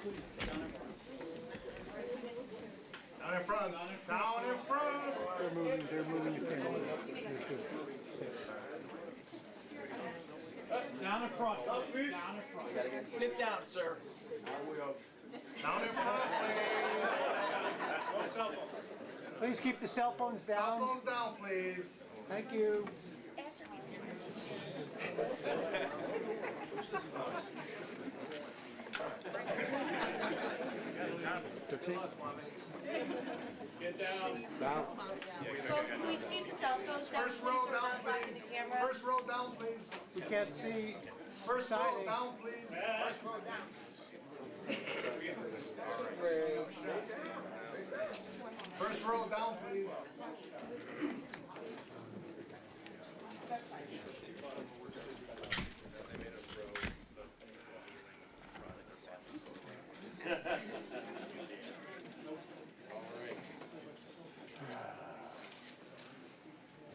Down in front. Down in front. They're moving. You stand over there. Down in front. Down in front. Sit down, sir. I will. Down in front, please. Please keep the cell phones down. Cell phones down, please. Thank you. Get down. Folks, can we keep the cell phones down? First row down, please. First row down, please. We can't see. First row down, please. First row down. First row down, please.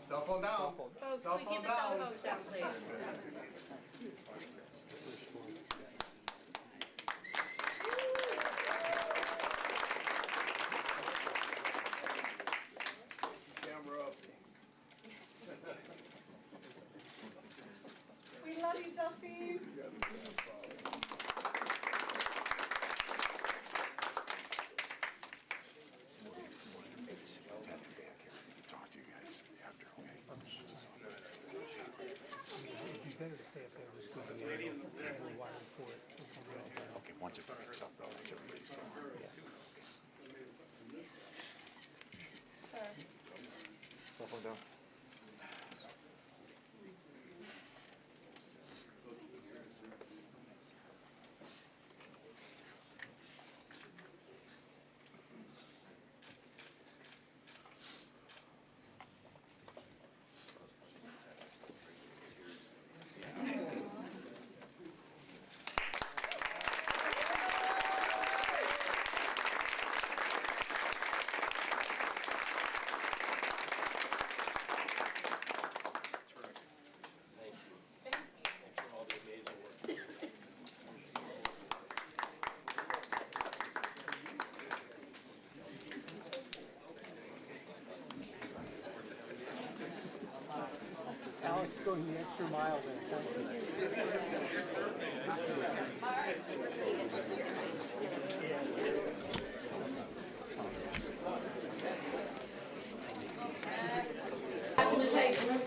Cell phone down. Folks, Cell can we phone keep the cell down. phones down, please? Camera up. We love you, Delphine. Okay, once it breaks up, though, once everybody's going. Cell phone down. Alex going the extra mile there.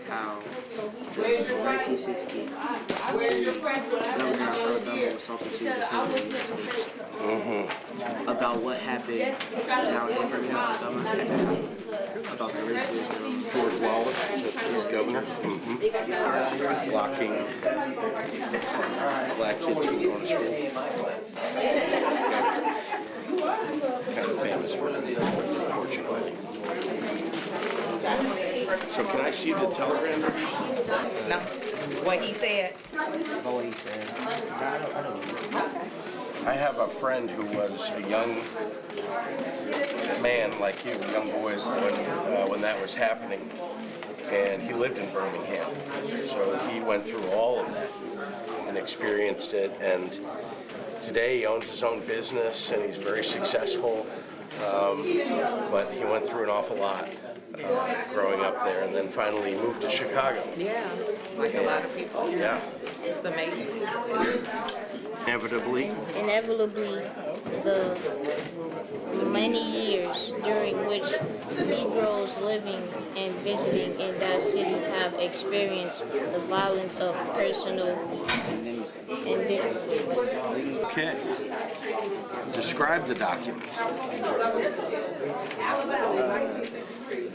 How 1960 Governor Alabama was talking to the about what happened down in Birmingham, Alabama at the time, about the racism. George Wallace is the governor. Blocking black kids from going to school. Kind of famous for it, unfortunately. So can I see the telegram? No. What he said. About what he said. I don't know. I have a friend who was a young man like you, a young boy, when that was happening. And he lived in Birmingham. So he went through all of that and experienced it. And today he owns his own business and he's very successful. But he went through an awful lot growing up there, and then finally moved to Chicago. Yeah, like a lot of people. Yeah. It's amazing. Inevitably, the many years during which Negroes living and visiting in that city have experienced the violence of personal indemnity. okay. Describe the document.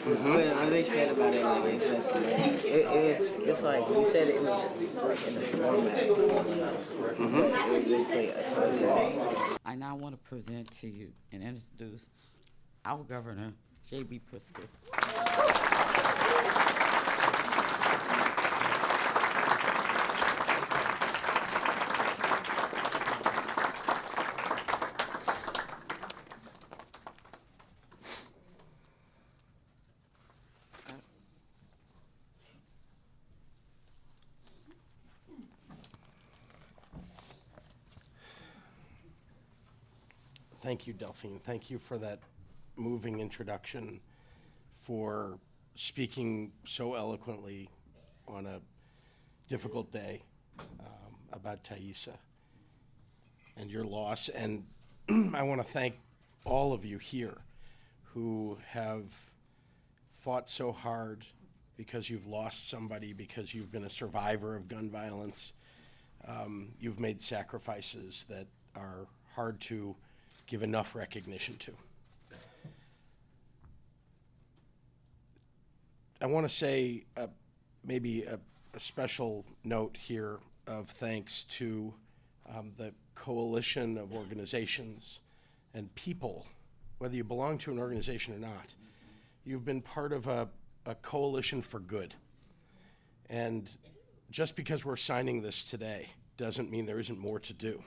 When they said about it, like it's like we said it was like in the format. It was basically a telegram. I now want to present to you and introduce our governor, J.B. Pritzker. Thank you, Delphine. Thank you for that moving introduction, for speaking so eloquently on a difficult day about Thaisa and your loss. And I want to thank all of you here who have fought so hard because you've lost somebody, because you've been a survivor of gun violence. You've made sacrifices that are hard to give enough recognition to. I want to say maybe a special note here of thanks to the coalition of organizations and people, whether you belong to an organization or not. You've been part of a coalition for good. And just because we're signing this today doesn't mean there isn't more to do.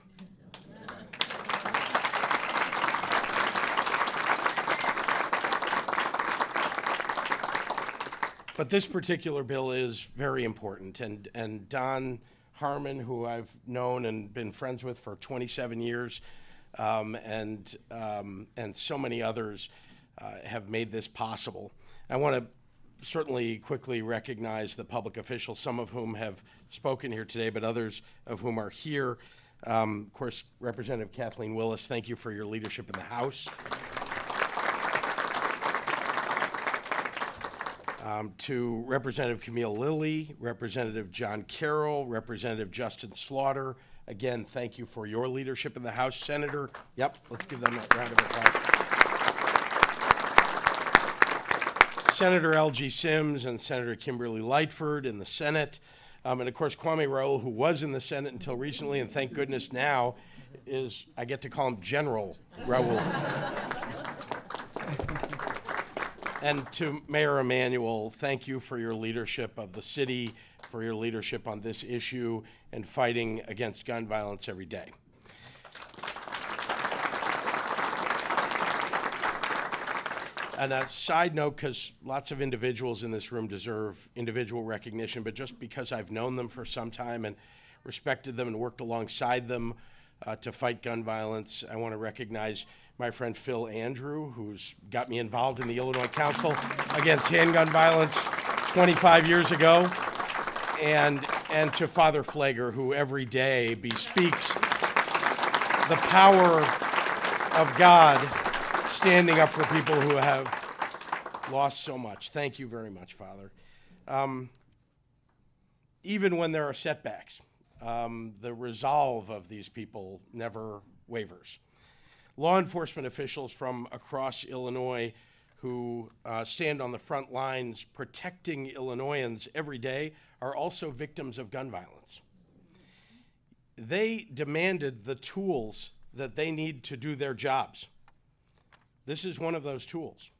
But this particular bill is very important, and Don Harmon, who I've known and been friends with for 27 years, and so many others have made this possible. I want to certainly quickly recognize the public officials, some of whom have spoken here today, but others of whom are here. Of course, Representative Kathleen Willis, thank you for your leadership in the House. To Representative Camille Lilly, Representative John Carroll, Representative Justin Slaughter, again, thank you for your leadership in the House. Senator, yep, let's give them a round of applause. Senator L.G. Sims and Senator Kimberly Lightford in the Senate. And of course, Kwame Raoul, who was in the Senate until recently, and thank goodness now is, I get to call him General Raoul. And to Mayor Emanuel, thank you for your leadership of the city, for your leadership on this issue and fighting against gun violence every day. And a side note, because lots of individuals in this room deserve individual recognition, but just because I've known them for some time and respected them and worked alongside them to fight gun violence, I want to recognize my friend Phil Andrew, who's got me involved in the Illinois Council Against Handgun Violence 25 years ago, and to Father Flager, who every day bespeaks the power of God standing up for people who have lost so much. Thank you very much, Father. Even when there are setbacks, the resolve of these people never wavers. Law enforcement officials from across Illinois who stand on the front lines protecting Illinoisans every day are also victims of gun violence. They demanded the tools that they need to do their jobs. This is one of those tools.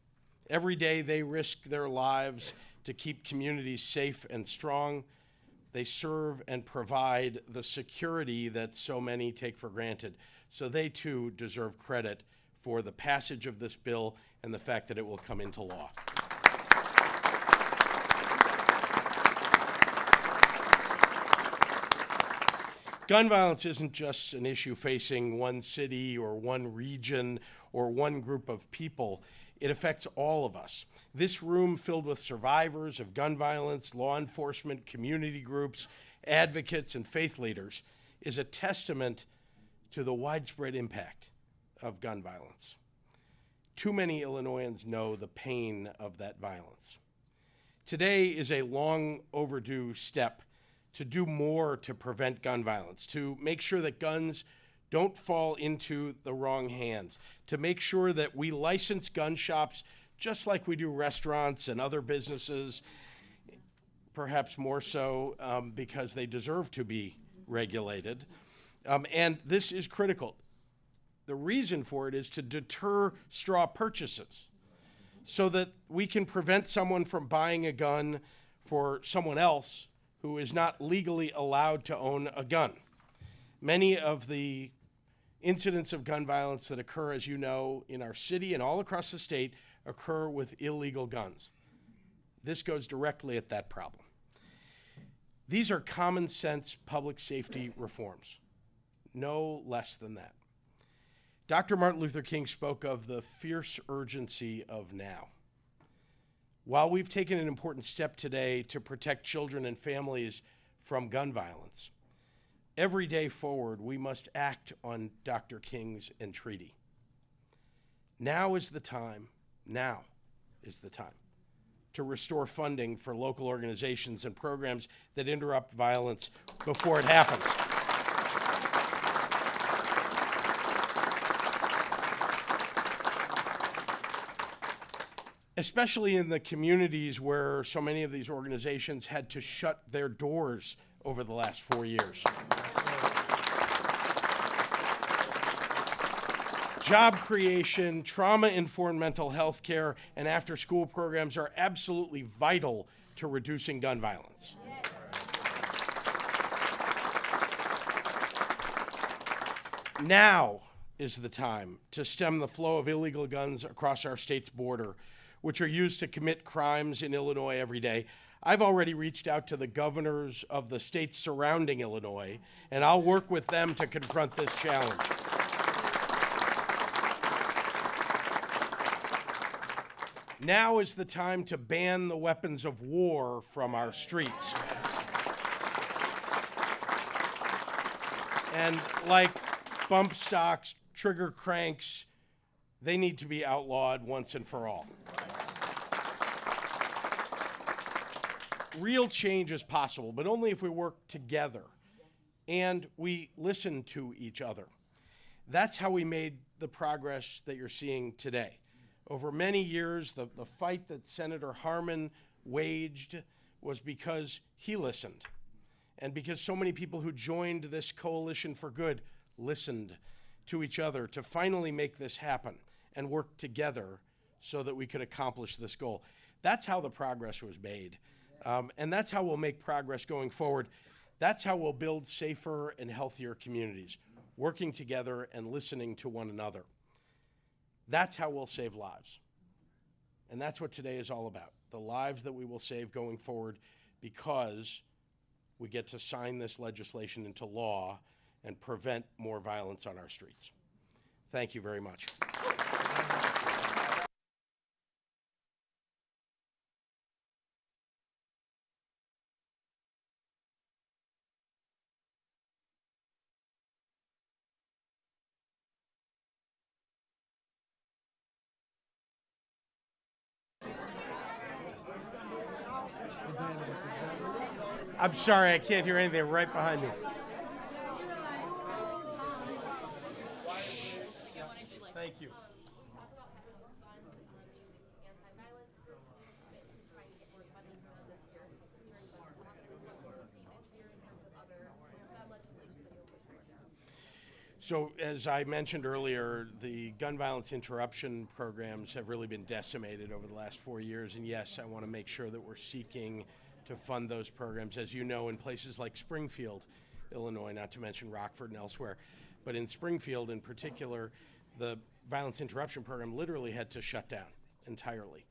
Every day they risk their lives to keep communities safe and strong. They serve and provide the security that so many take for granted. So they too deserve credit for the passage of this bill and the fact that it will come into law. Gun violence isn't just an issue facing one city or one region or one group of people. It affects all of us. This room filled with survivors of gun violence, law enforcement, community groups, advocates, and faith leaders is a testament to the widespread impact of gun violence. Too many Illinoisans know the pain of that violence. Today is a long overdue step to do more to prevent gun violence, to make sure that guns don't fall into the wrong hands, to make sure that we license gun shops just like we do restaurants and other businesses, perhaps more so because they deserve to be regulated. And this is critical. The reason for it is to deter straw purchases so that we can prevent someone from buying a gun for someone else who is not legally allowed to own a gun. Many of the incidents of gun violence that occur, as you know, in our city and all across the state occur with illegal guns. This goes directly at that problem. These are common sense public safety reforms. No less than that. Dr. Martin Luther King spoke of the fierce urgency of now. While we've taken an important step today to protect children and families from gun violence, every day forward we must act on Dr. King's entreaty. Now is the time to restore funding for local organizations and programs that interrupt violence before it happens. Especially in the communities where so many of these organizations had to shut their doors over the last 4 years. Job creation, trauma-informed mental health care, and after-school programs are absolutely vital to reducing gun violence. Now is the time to stem the flow of illegal guns across our state's border, which are used to commit crimes in Illinois every day. I've already reached out to the governors of the states surrounding Illinois, and I'll work with them to confront this challenge. Now is the time to ban the weapons of war from our streets. And like bump stocks, trigger cranks, they need to be outlawed once and for all. Real change is possible, but only if we work together and we listen to each other. That's how we made the progress that you're seeing today. Over many years, the fight that Senator Harmon waged was because he listened, and because so many people who joined this coalition for good listened to each other to finally make this happen and work together so that we could accomplish this goal. That's how the progress was made, and that's how we'll make progress going forward. That's how we'll build safer and healthier communities, working together and listening to one another. That's how we'll save lives. And that's what today is all about, the lives that we will save going forward because we get to sign this legislation into law and prevent more violence on our streets. Thank you very much. I'm sorry, I can't hear anything right behind me. Thank you. So as I mentioned earlier, the gun violence interruption programs have really been decimated over the last 4 years. And yes, I want to make sure that we're seeking to fund those programs, as you know, in places like Springfield, Illinois, not to mention Rockford and elsewhere. But in Springfield in particular, the violence interruption program literally had to shut down entirely.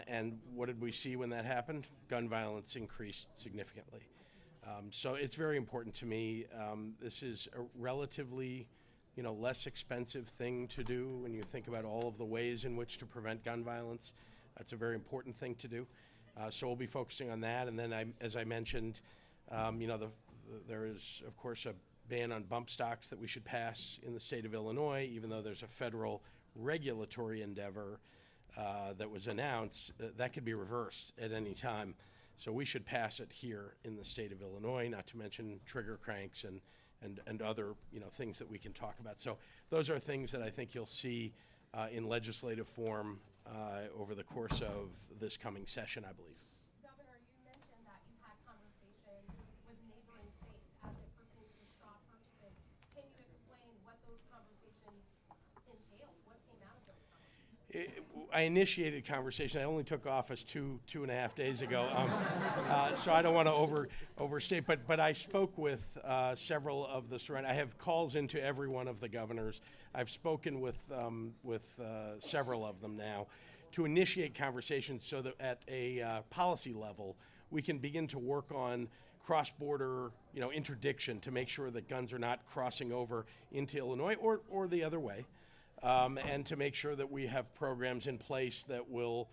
And what did we see when that happened? Gun violence increased significantly. So it's very important to me. This is a relatively, less expensive thing to do when you think about all of the ways in which to prevent gun violence. That's a very important thing to do. So we'll be focusing on that. And then, as I mentioned, there is, of course, a ban on bump stocks that we should pass in the state of Illinois, even though there's a federal regulatory endeavor that was announced. That could be reversed at any time. So we should pass it here in the state of Illinois, not to mention trigger cranks and other things that we can talk about. So those are things that I think you'll see in legislative form over the course of this coming session, I believe. Governor, you mentioned that you had conversations with neighboring states as it pertains to straw purchases. Can you explain what those conversations entailed? What came out of those conversations? I initiated conversation. I only took office two and a half days ago, so I don't want to overstate. But I spoke with several of the surrounding. I have calls into every one of the governors. I've spoken with several of them now to initiate conversations so that at a policy level we can begin to work on cross-border, interdiction to make sure that guns are not crossing over into Illinois or the other way, and to make sure that we have programs in place that will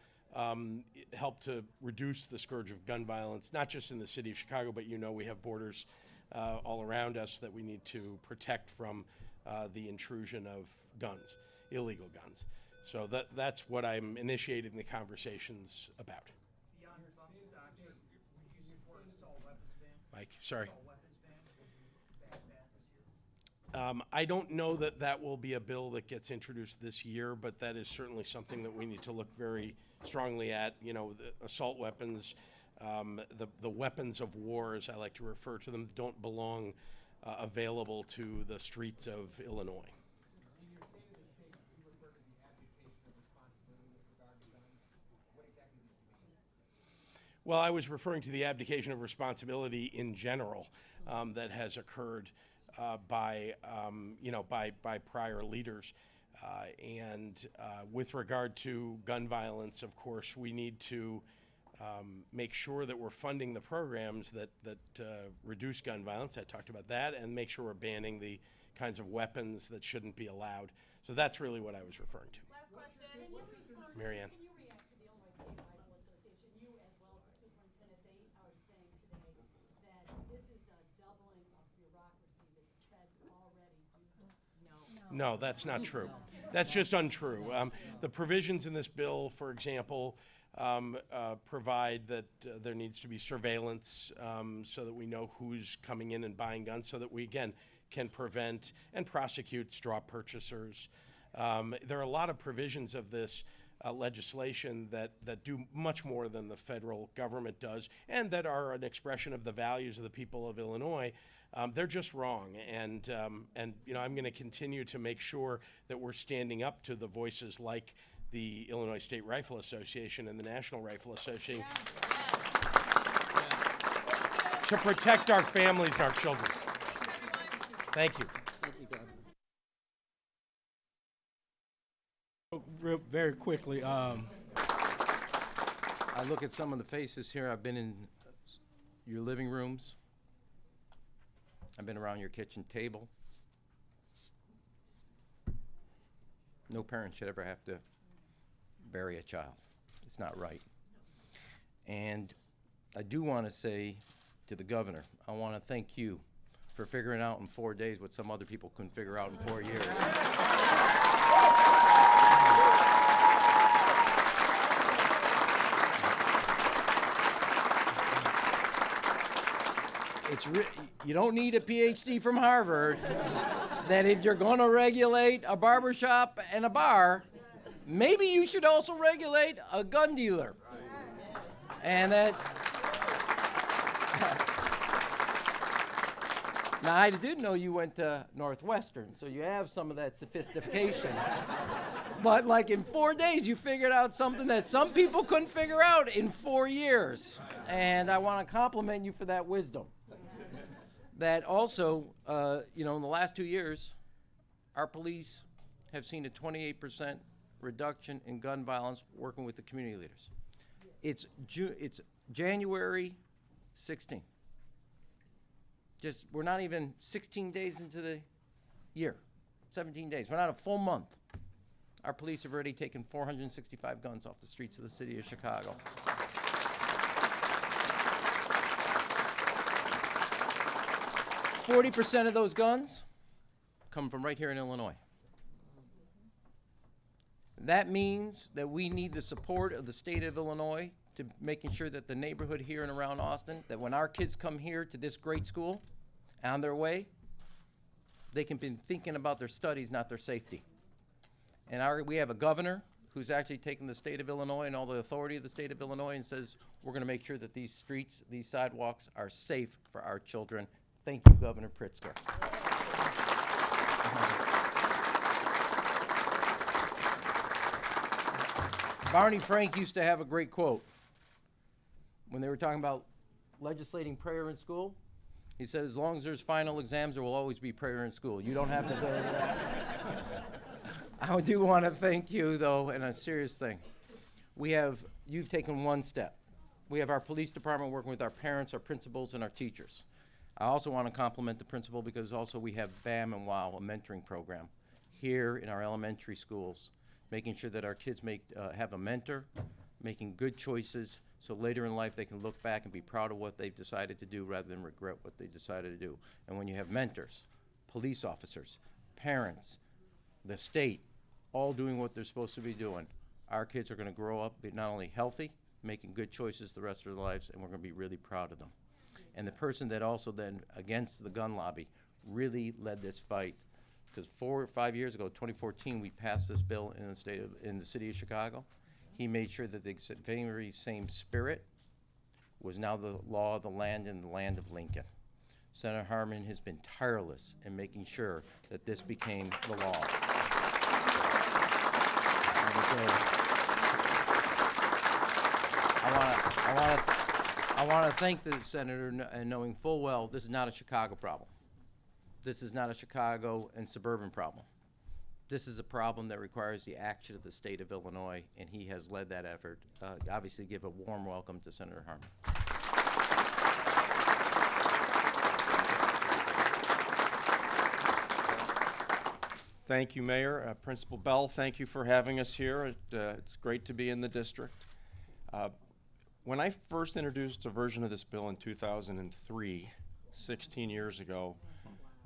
help to reduce the scourge of gun violence, not just in the city of Chicago, but we have borders all around us that we need to protect from the intrusion of guns, illegal guns. So that's what I'm initiating the conversations about. Beyond bump stocks, would you support an assault weapons ban? Mike, sorry. Assault weapons ban, would you back that this year? I don't know that that will be a bill that gets introduced this year, but that is certainly something that we need to look very strongly at. The assault weapons, the weapons of war, as I like to refer to them, don't belong available to the streets of Illinois. Well, I was referring to the abdication of responsibility in general that has occurred by prior leaders. And with regard to gun violence, of course, we need to make sure that we're funding the programs that reduce gun violence. I talked about that, and make sure we're banning the kinds of weapons that shouldn't be allowed. So that's really what I was referring to. Last question. Mary Ann. Can you react to the Illinois State Rifle Association? You, as well as the superintendent, they are saying today that this is a doubling of bureaucracy, that feds already do this. No, that's not true. That's just untrue. The provisions in this bill, for example, provide that there needs to be surveillance so that we know who's coming in and buying guns, so that we, again, can prevent and prosecute straw purchasers. There are a lot of provisions of this legislation that do much more than the federal government does, and that are an expression of the values of the people of Illinois. They're just wrong, and I'm going to continue to make sure that we're standing up to the voices like the Illinois State Rifle Association and the National Rifle Association to protect our families and our children. Thank you. Very quickly, I look at some of the faces here. I've been in your living rooms. I've been around your kitchen table. No parent should ever have to bury a child. It's not right. And I do want to say to the governor, I want to thank you for figuring out in 4 days what some other people couldn't figure out in 4 years. You don't need a PhD from Harvard that if you're going to regulate a barbershop and a bar, maybe you should also regulate a gun dealer. And that... Now, I didn't know you went to Northwestern, so you have some of that sophistication. But like in 4 days, you figured out something that some people couldn't figure out in 4 years. And I want to compliment you for that wisdom. That also, in the last 2 years, our police have seen a 28% reduction in gun violence working with the community leaders. It's January 16th. We're not even 16 days into the year, 17 days. We're not a full month. Our police have already taken 465 guns off the streets of the city of Chicago. 40% of those guns come from right here in Illinois. That means that we need the support of the state of Illinois to making sure that the neighborhood here and around Austin, that when our kids come here to this great school, on their way, they can be thinking about their studies, not their safety. And we have a governor who's actually taken the state of Illinois and all the authority of the state of Illinois and says, we're going to make sure that these streets, these sidewalks are safe for our children. Thank you, Governor Pritzker. Barney Frank used to have a great quote. When they were talking about legislating prayer in school, he said, as long as there's final exams, there will always be prayer in school. You don't have to go to that. I do want to thank you, though, and a serious thing. You've taken one step. We have our police department working with our parents, our principals, and our teachers. I also want to compliment the principal because also we have BAM and WOW, a mentoring program, here in our elementary schools, making sure that our kids have a mentor, making good choices, so later in life they can look back and be proud of what they've decided to do rather than regret what they decided to do. And when you have mentors, police officers, parents, the state, all doing what they're supposed to be doing, our kids are going to grow up be not only healthy, making good choices the rest of their lives, and we're going to be really proud of them. And the person that also then, against the gun lobby, really led this fight, because 4 or 5 years ago, 2014, we passed this bill in the city of Chicago. He made sure that the very same spirit was now the law of the land in the land of Lincoln. Senator Harman has been tireless in making sure that this became the law. I want to thank the senator, and knowing full well this is not a Chicago problem. This is not a Chicago and suburban problem. This is a problem that requires the action of the state of Illinois, and he has led that effort. Obviously, give a warm welcome to Senator Harman. Thank you, Mayor. Principal Bell, thank you for having us here. It's great to be in the district. When I first introduced a version of this bill in 2003, 16 years ago,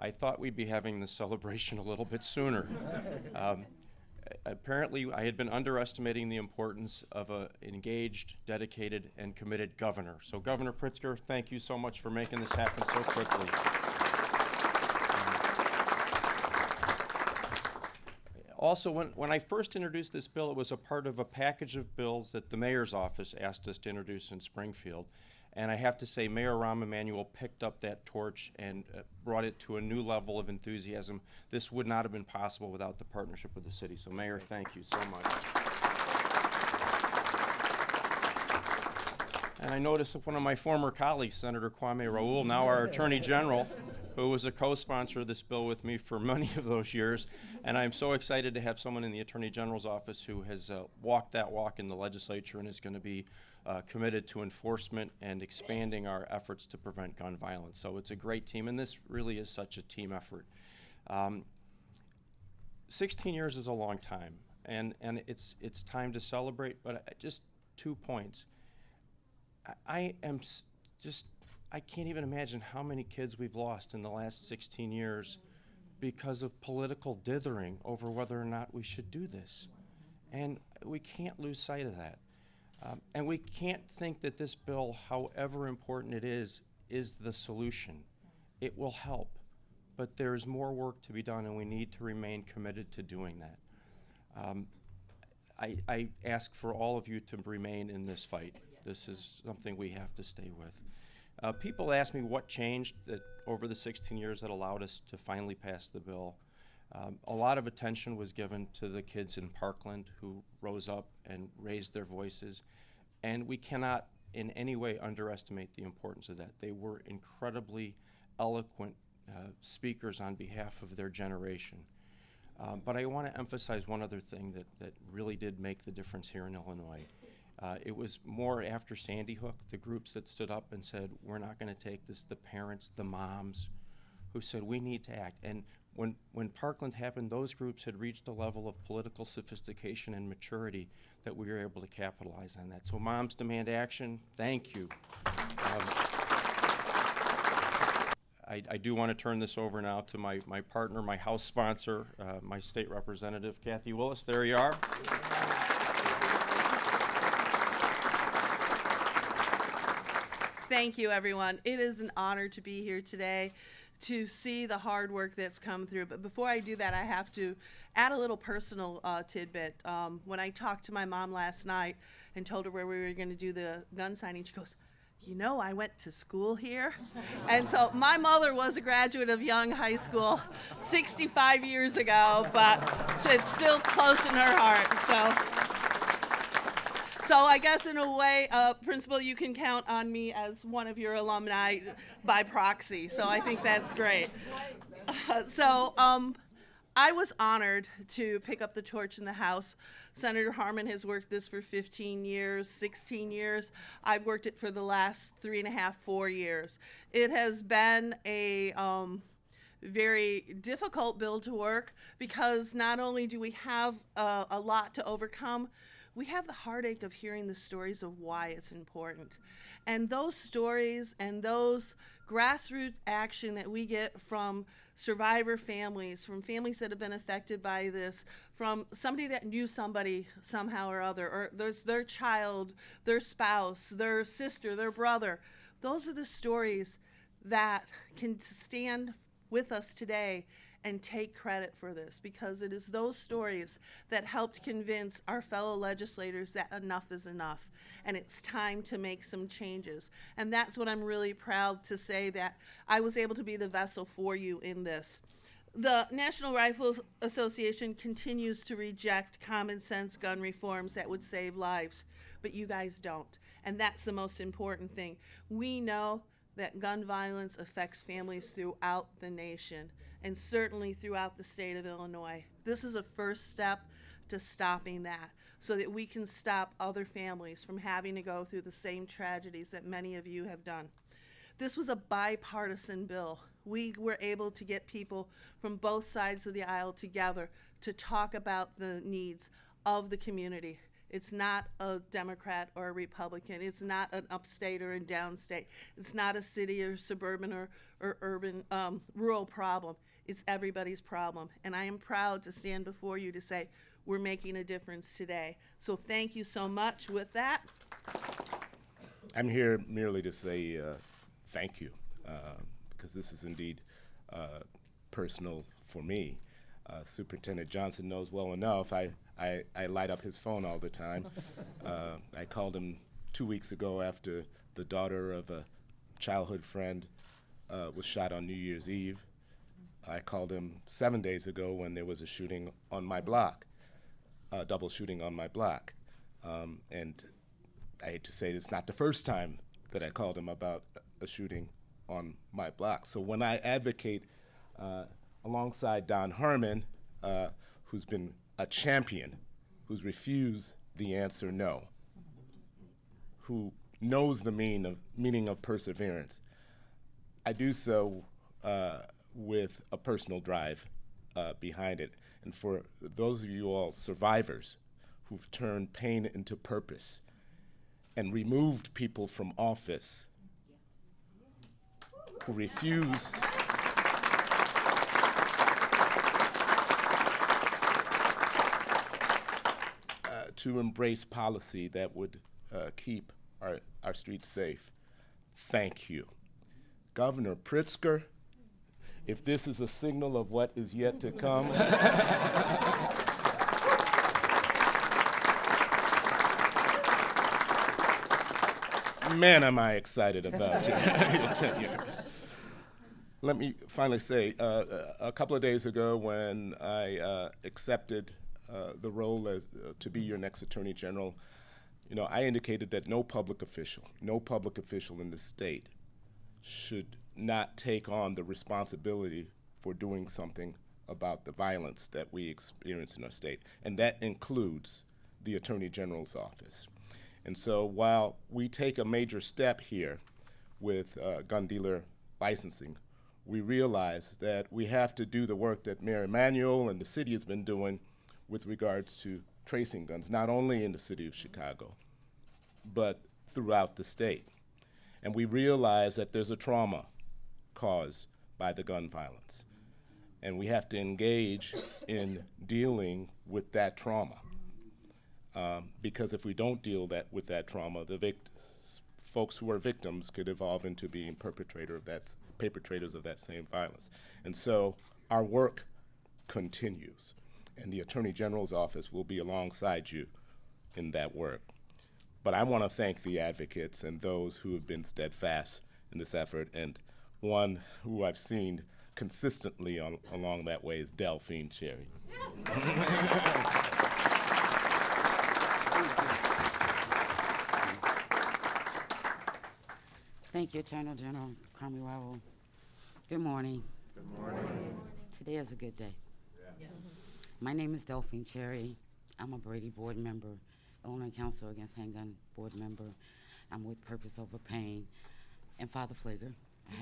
I thought we'd be having the celebration a little bit sooner. Apparently, I had been underestimating the importance of an engaged, dedicated, and committed governor. So, Governor Pritzker, thank you so much for making this happen so quickly. Also, when I first introduced this bill, it was a part of a package of bills that the mayor's office asked us to introduce in Springfield. And I have to say, Mayor Rahm Emanuel picked up that torch and brought it to a new level of enthusiasm. This would not have been possible without the partnership with the city. So, Mayor, thank you so much. And I noticed that one of my former colleagues, Senator Kwame Raoul, now our Attorney General, who was a co-sponsor of this bill with me for many of those years. And I'm so excited to have someone in the Attorney General's office who has walked that walk in the legislature and is going to be committed to enforcement and expanding our efforts to prevent gun violence. So it's a great team, and this really is such a team effort. 16 years is a long time, and it's time to celebrate, but just 2 points. I can't even imagine how many kids we've lost in the last 16 years because of political dithering over whether or not we should do this. And we can't lose sight of that. And we can't think that this bill, however important it is the solution. It will help, but there's more work to be done, and we need to remain committed to doing that. I ask for all of you to remain in this fight. This is something we have to stay with. People ask me what changed over the 16 years that allowed us to finally pass the bill. A lot of attention was given to the kids in Parkland who rose up and raised their voices, and we cannot in any way underestimate the importance of that. They were incredibly eloquent speakers on behalf of their generation. But I want to emphasize one other thing that really did make the difference here in Illinois. It was more after Sandy Hook, the groups that stood up and said, we're not going to take this, the parents, the moms, who said we need to act. And when Parkland happened, those groups had reached a level of political sophistication and maturity that we were able to capitalize on that. So moms demand action, thank you. I do want to turn this over now to my partner, my House sponsor, my state representative, Kathy Willis. There you are. Thank you, everyone. It is an honor to be here today to see the hard work that's come through. But before I do that, I have to add a little personal tidbit. When I talked to my mom last night and told her where we were going to do the gun signing, she goes, you know, I went to school here. And so my mother was a graduate of Young High School 65 years ago, but it's still close in her heart. So I guess in a way, Principal, you can count on me as one of your alumni by proxy. So I think that's great. I was honored to pick up the torch in the House. Senator Harmon has worked this for 15 years, 16 years. I've worked it for the last 3.5, 4 years. It has been a very difficult bill to work because not only do we have a lot to overcome, we have the heartache of hearing the stories of why it's important. And those stories and those grassroots action that we get from survivor families, from families that have been affected by this, from somebody that knew somebody somehow or other, or there's their child, their spouse, their sister, their brother. Those are the stories that can stand with us today and take credit for this, because it is those stories that helped convince our fellow legislators that enough is enough and it's time to make some changes. And that's what I'm really proud to say, that I was able to be the vessel for you in this. The National Rifle Association continues to reject common sense gun reforms that would save lives, but you guys don't. And that's the most important thing. We know that gun violence affects families throughout the nation, and certainly throughout the state of Illinois. This is a first step to stopping that, so that we can stop other families from having to go through the same tragedies that many of you have done. This was a bipartisan bill. We were able to get people from both sides of the aisle together to talk about the needs of the community. It's not a Democrat or a Republican. It's not an upstate or a downstate. It's not a city or suburban or urban, rural problem. It's everybody's problem. And I am proud to stand before you to say we're making a difference today. So thank you so much. With that, I'm here merely to say thank you, because this is indeed personal for me. Superintendent Johnson knows well enough. I light up his phone all the time. I called him 2 weeks ago after the daughter of a childhood friend was shot on New Year's Eve. I called him 7 days ago when there was a shooting on my block, a double shooting on my block. And I hate to say it's not the first time that I called him about a shooting on my block. So when I advocate alongside Don Harmon, who's been a champion, who's refused the answer no, who knows the meaning of perseverance, I do so with a personal drive behind it. And for those of you all survivors who've turned pain into purpose and removed people from office, who refuse to embrace policy that would keep our streets safe, thank you. Governor Pritzker, if this is a signal of what is yet to come, man, am I excited about your tenure. Let me finally say, a couple of days ago when I accepted the role as, to be your next Attorney General, I indicated that no public official in the state should not take on the responsibility for doing something about the violence that we experience in our state, and that includes the Attorney General's office. And so while we take a major step here with gun dealer licensing, we realize that we have to do the work that Mayor Emanuel and the city has been doing with regards to tracing guns, not only in the city of Chicago, but throughout the state. And we realize that there's a trauma caused by the gun violence. And we have to engage in dealing with that trauma. Because if we don't deal with that trauma, the folks who are victims could evolve into being perpetrators of that same violence. And so our work continues, and the Attorney General's office will be alongside you in that work. But I want to thank the advocates and those who have been steadfast in this effort, and one who I've seen consistently along that way is Delphine Cherry. Thank you, Attorney General Kwame Raoul. Good morning. Good morning. Today is a good day. Yeah. My name is Delphine Cherry. I'm a Brady board member, Illinois Council Against Handgun board member. I'm with Purpose Over Pain, and Father Flager.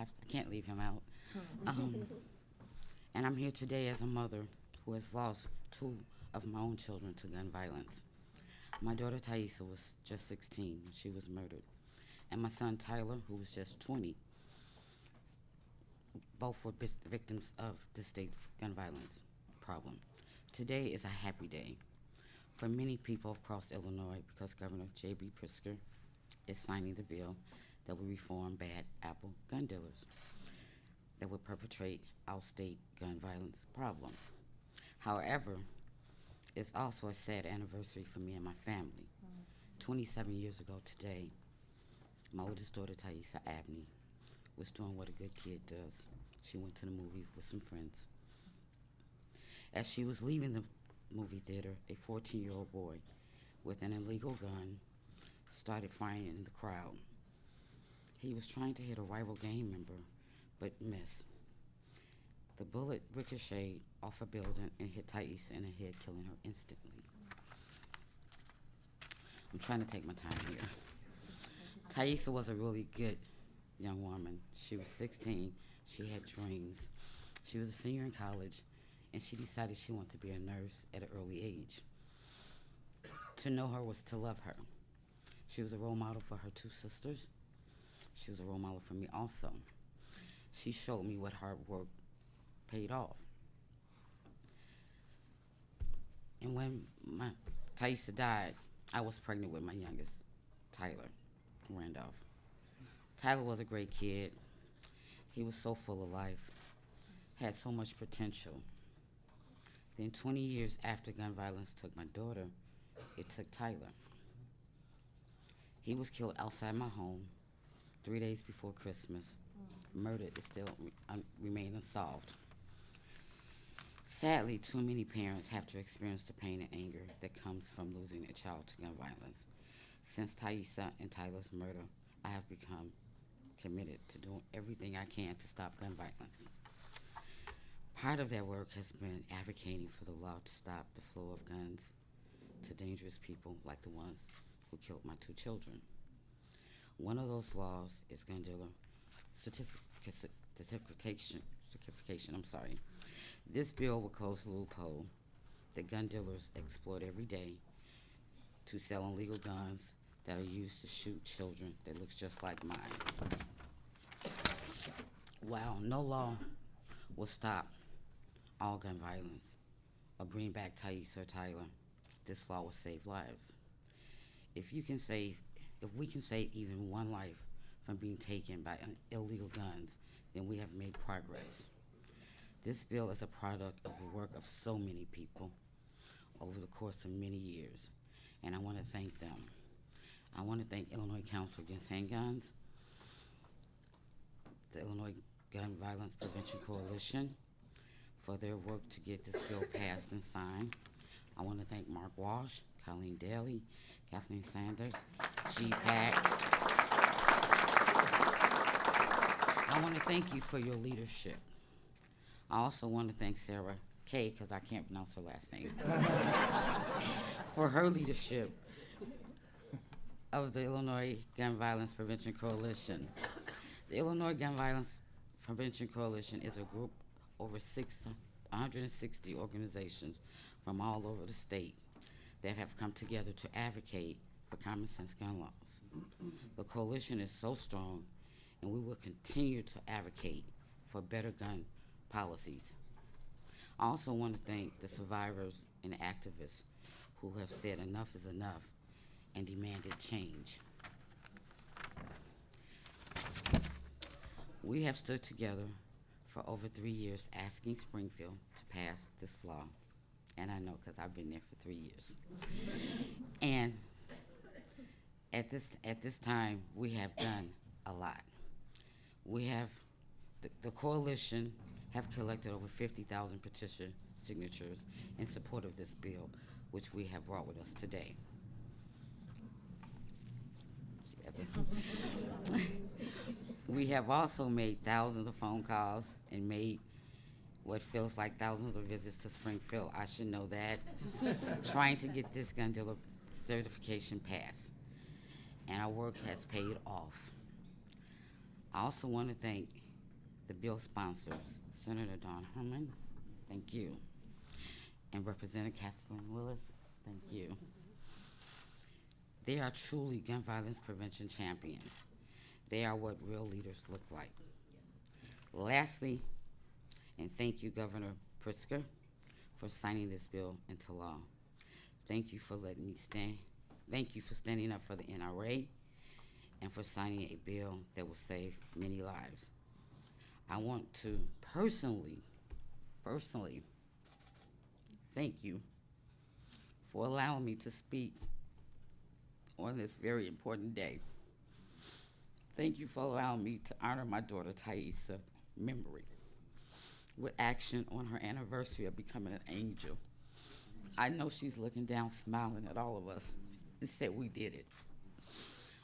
I can't leave him out. And I'm here today as a mother who has lost 2 of my own children to gun violence. My daughter Thaisa was just 16 when she was murdered, and my son Tyler, who was just 20. Both were victims of the state gun violence problem. Today is a happy day for many people across Illinois because Governor J.B. Pritzker is signing the bill that will reform bad apple gun dealers that would perpetrate our state gun violence problem. However, it's also a sad anniversary for me and my family. 27 years ago today, my oldest daughter, Thaisa Abney, was doing what a good kid does. She went to the movies with some friends. As she was leaving the movie theater, a 14-year-old boy with an illegal gun started firing in the crowd. He was trying to hit a rival gang member, but missed. The bullet ricocheted off a building and hit Thaisa in the head, killing her instantly. I'm trying to take my time here. Thaisa was a really good young woman. She was 16. She had dreams. She was a senior in college, and she decided she wanted to be a nurse at an early age. To know her was to love her. She was a role model for her 2 sisters. She was a role model for me also. She showed me what hard work paid off. And when my Thaisa died, I was pregnant with my youngest, Tyler Randolph. Tyler was a great kid. He was so full of life, had so much potential. Then 20 years after gun violence took my daughter, it took Tyler. He was killed outside my home 3 days before Christmas. Murder is still remain unsolved. Sadly, too many parents have to experience the pain and anger that comes from losing a child to gun violence. Since Thaisa and Tyler's murder, I have become committed to doing everything I can to stop gun violence. Part of that work has been advocating for the law to stop the flow of guns to dangerous people like the ones who killed my 2 children. One of those laws is gun dealer certification. This bill will close the loophole that gun dealers exploit every day to sell illegal guns that are used to shoot children that looks just like mine. While no law will stop all gun violence or bring back Thaisa or Tyler, this law will save lives. If we can save even one life from being taken by illegal guns, then we have made progress. This bill is a product of the work of so many people over the course of many years, and I want to thank them. I want to thank Illinois Council Against Handguns, the Illinois Gun Violence Prevention Coalition for their work to get this bill passed and signed. I want to thank Mark Walsh, Colleen Daly, Kathleen Sanders, GPAC. I want to thank you for your leadership. I also want to thank Sarah Kay, because I can't pronounce her last name, for her leadership of the Illinois Gun Violence Prevention Coalition. The Illinois Gun Violence Prevention Coalition is a group over 160 organizations from all over the state that have come together to advocate for common sense gun laws. The coalition is so strong, and we will continue to advocate for better gun policies. I also want to thank the survivors and activists who have said enough is enough and demanded change. We have stood together for over 3 years asking Springfield to pass this law, and I know because I've been there for 3 years. And at this time, we have done a lot. We have, the coalition have collected over 50,000 petition signatures in support of this bill, which we have brought with us today. We have also made thousands of phone calls and made what feels like thousands of visits to Springfield. I should know that. Trying to get this gun dealer certification passed. And our work has paid off. I also want to thank the bill sponsors, Senator Don Herman, thank you, and Representative Kathleen Willis, thank you. They are truly gun violence prevention champions. They are what real leaders look like. Lastly, and thank you, Governor Pritzker, for signing this bill into law. Thank you for letting me stand. Thank you for standing up for the NRA and for signing a bill that will save many lives. I want to personally thank you for allowing me to speak on this very important day. Thank you for allowing me to honor my daughter, Thaisa, memory with action on her anniversary of becoming an angel. I know she's looking down, smiling at all of us, and said we did it.